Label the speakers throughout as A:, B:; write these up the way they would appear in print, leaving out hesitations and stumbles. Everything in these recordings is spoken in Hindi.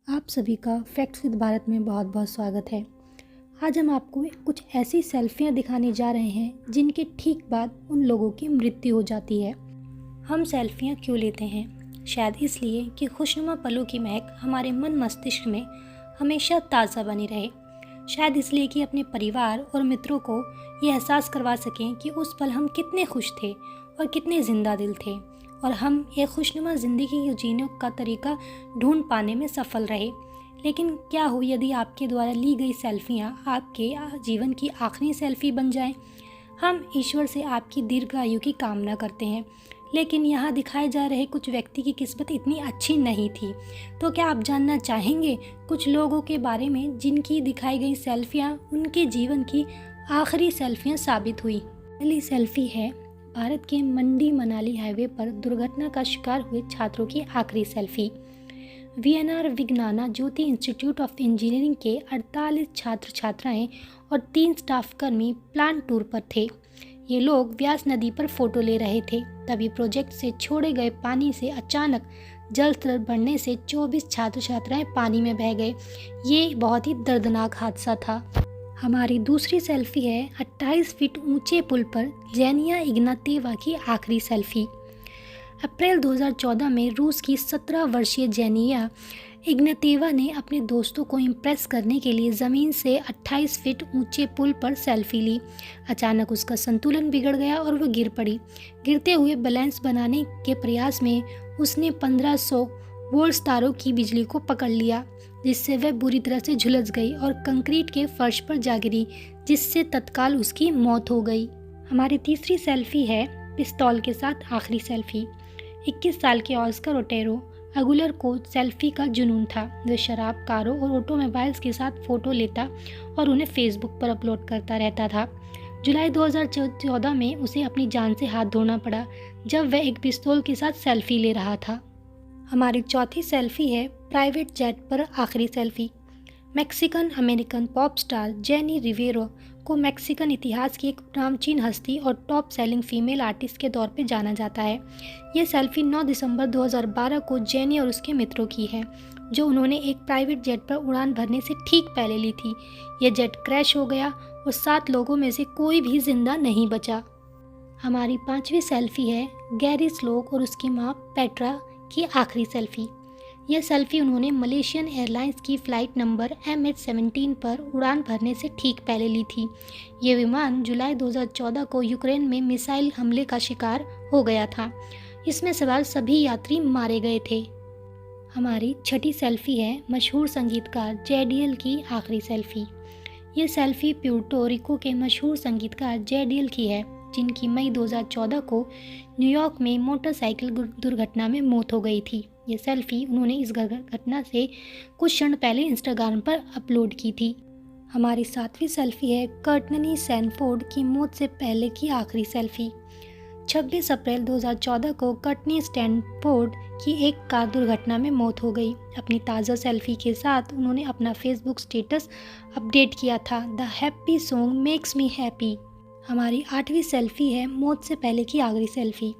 A: आप सभी का फैक्ट्स विद भारत में बहुत बहुत स्वागत है। आज हम आपको कुछ ऐसी सेल्फियां दिखाने जा रहे हैं जिनके ठीक बाद उन लोगों की मृत्यु हो जाती है। हम सेल्फियां क्यों लेते हैं? शायद इसलिए कि खुशनुमा पलों की महक हमारे मन मस्तिष्क में हमेशा ताज़ा बनी रहे। शायद इसलिए कि अपने परिवार और मित्रों को ये एहसास करवा सकें कि उस पल हम कितने खुश थे और कितने जिंदा दिल थे, और हम एक खुशनुमा ज़िंदगी जीने का तरीका ढूंढ पाने में सफल रहे। लेकिन क्या हो यदि आपके द्वारा ली गई सेल्फियाँ आपके जीवन की आखिरी सेल्फी बन जाएं? हम ईश्वर से आपकी दीर्घायु की कामना करते हैं, लेकिन यहाँ दिखाए जा रहे कुछ व्यक्ति की किस्मत इतनी अच्छी नहीं थी। तो क्या आप जानना चाहेंगे कुछ लोगों के बारे में जिनकी दिखाई गई सेल्फियाँ उनके जीवन की आखिरी सेल्फियाँ साबित हुई? पहली सेल्फी है भारत के मंडी मनाली हाईवे पर दुर्घटना का शिकार हुए छात्रों की आखिरी selfie. VNR Vignana Jyoti institute of engineering के 48 छात्र छात्राएं और 3 स्टाफ कर्मी प्लांट टूर पर थे। ये लोग व्यास नदी पर फोटो ले रहे थे। तभी प्रोजेक्ट से छोड़े गए पानी से अचानक जल स्तर बढ़ने से 24 छात्र छात्राएं पानी में बह गए। ये बहुत ही दर्दनाक हादसा था। हमारी दूसरी सेल्फी है 28 फीट ऊंचे पुल पर जेनिया इग्नातेवा की आखिरी सेल्फी। अप्रैल 2014 में रूस की 17 वर्षीय जेनिया इग्नातेवा ने अपने दोस्तों को इम्प्रेस करने के लिए ज़मीन से 28 फीट ऊंचे पुल पर सेल्फी ली। अचानक उसका संतुलन बिगड़ गया और वह गिर पड़ी। गिरते हुए बैलेंस बनाने के प्रयास में उसने 1500 वोल्ट तारों की बिजली को पकड़ लिया, जिससे वह बुरी तरह से झुलस गई और कंक्रीट के फर्श पर जा गिरी, जिससे तत्काल उसकी मौत हो गई। हमारी तीसरी सेल्फी है पिस्तौल के साथ आखिरी सेल्फी। 21 साल के ऑस्कर ओटेरो अगुलर को सेल्फी का जुनून था। वह शराब, कारों और ऑटोमोबाइल्स के साथ फ़ोटो लेता और उन्हें फेसबुक पर अपलोड करता रहता था। जुलाई 2014 में उसे अपनी जान से हाथ धोना पड़ा जब वह एक पिस्तौल के साथ सेल्फी ले रहा था। हमारी चौथी सेल्फी है प्राइवेट जेट पर आखिरी selfie. Mexican American pop star Jenni Rivera को मैक्सिकन इतिहास की एक नामचीन हस्ती और टॉप सेलिंग फीमेल आर्टिस्ट के तौर पे जाना जाता है। ये सेल्फी 9 दिसंबर 2012 को जेनी और उसके मित्रों की है, जो उन्होंने एक प्राइवेट जेट पर उड़ान भरने से ठीक पहले ली थी। यह जेट क्रैश हो गया और 7 लोगों में से कोई भी जिंदा नहीं बचा। हमारी 5वीं सेल्फी है गैरी स्लोक और उसकी माँ पेट्रा की आखिरी सेल्फी। यह सेल्फी उन्होंने मलेशियन एयरलाइंस की फ़्लाइट नंबर MH17 पर उड़ान भरने से ठीक पहले ली थी। ये विमान जुलाई 2014 को यूक्रेन में मिसाइल हमले का शिकार हो गया था। इसमें सवार सभी यात्री मारे गए थे। हमारी छठी सेल्फी है मशहूर संगीतकार JDL की आखिरी सेल्फी। ये सेल्फी प्यूर्टो रिको के मशहूर संगीतकार JDL की है, जिनकी मई 2014 को न्यूयॉर्क में मोटरसाइकिल दुर्घटना में मौत हो गई थी। ये सेल्फी उन्होंने इस घटना से कुछ क्षण पहले इंस्टाग्राम पर अपलोड की थी। हमारी 7वीं सेल्फी है कर्टनी सैनफोर्ड की मौत से पहले की आखिरी सेल्फी। 26 अप्रैल 2014 को कर्टनी सैनफोर्ड की एक कार दुर्घटना में मौत हो गई। अपनी ताज़ा सेल्फी के साथ उन्होंने अपना फेसबुक स्टेटस अपडेट किया था, the happy song makes me happy. हमारी 8वीं सेल्फी है मौत से पहले की आखिरी सेल्फी।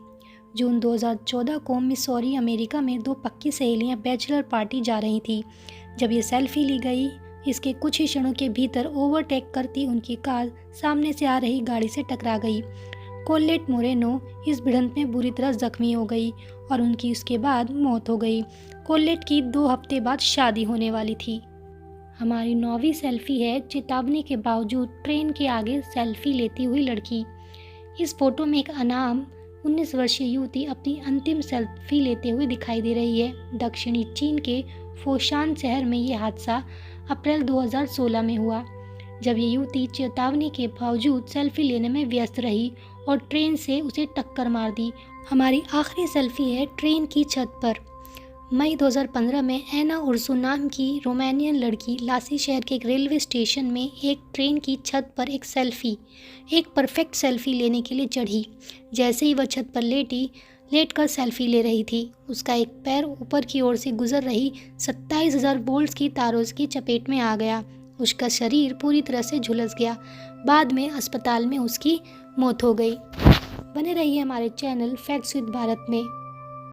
A: जून 2014 को मिसौरी अमेरिका में 2 पक्की सहेलियां बैचलर पार्टी जा रही थी। जब ये सेल्फी ली गई, इसके कुछ ही क्षणों के भीतर ओवरटेक करती उनकी कार सामने से आ रही गाड़ी से टकरा गई। कोलेट मोरेनो इस भिड़ंत में बुरी तरह जख्मी हो गई और उनकी उसके बाद मौत हो गई। कोलेट की 2 हफ्ते बाद शादी होने वाली थी। हमारी 9वीं सेल्फी है चेतावनी के बावजूद ट्रेन के आगे सेल्फी लेती हुई लड़की। इस फोटो में एक अनाम 19 वर्षीय युवती अपनी अंतिम सेल्फी लेते हुए दिखाई दे रही है। दक्षिणी चीन के फोशान शहर में ये हादसा अप्रैल 2016 में हुआ, जब ये युवती चेतावनी के बावजूद सेल्फी लेने में व्यस्त रही और ट्रेन से उसे टक्कर मार दी। हमारी आखिरी सेल्फी है ट्रेन की छत पर। मई 2015 में एना उर्सू नाम की रोमानियन लड़की लासी शहर के एक रेलवे स्टेशन में एक ट्रेन की छत पर एक परफेक्ट सेल्फी लेने के लिए चढ़ी। जैसे ही वह छत पर लेटकर सेल्फी ले रही थी, उसका एक पैर ऊपर की ओर से गुजर रही 27,000 वोल्ट्स की तारों की चपेट में आ गया। उसका शरीर पूरी तरह से झुलस गया। बाद में अस्पताल में उसकी मौत हो गई। बने रहिए हमारे चैनल फैक्ट्स विद भारत में।